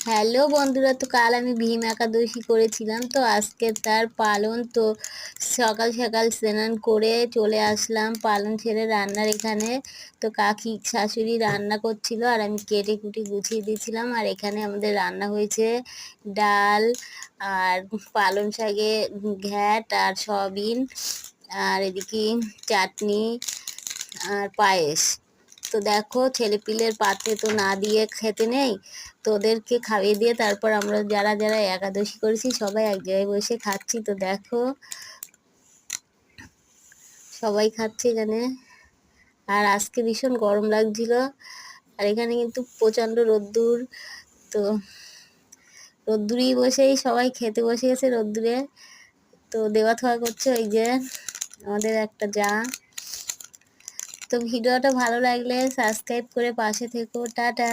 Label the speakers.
Speaker 1: Hello বন্ধুরা, তো কাল আমি ভীম একাদশী করেছিলাম, তো আজকে তার পালন। তো সকাল সকাল স্নান করে চলে আসলাম পালন ছেড়ে রান্নার এখানে। তো কাকি শাশুড়ি রান্না করছিল আর আমি কেটে কুটি গুছিয়ে দিয়েছিলাম। আর এখানে আমাদের রান্না হয়েছে ডাল আর পালং শাকে ঘ্যাট আর সয়াবিন, আর এদিকে চাটনি আর পায়েস। তো দেখো, ছেলেপিলের পাতে তো না দিয়ে খেতে নেই, তো ওদেরকে খাইয়ে দিয়ে তারপর আমরা যারা যারা একাদশী করেছি সবাই এক জায়গায় বসে খাচ্ছি। তো দেখো, সবাই খাচ্ছে এখানে। আর আজকে ভীষণ গরম লাগছিল, আর এখানে কিন্তু প্রচণ্ড রোদ্দুর। তো রোদ্দুরেই বসেই সবাই খেতে বসে গেছে রোদ্দুরে। তো দেওয়া থাওয়া করছে ওই যে আমাদের একটা যা। তো ভিডিওটা ভালো লাগলে সাবস্ক্রাইব করে পাশে থেকো। টাটা।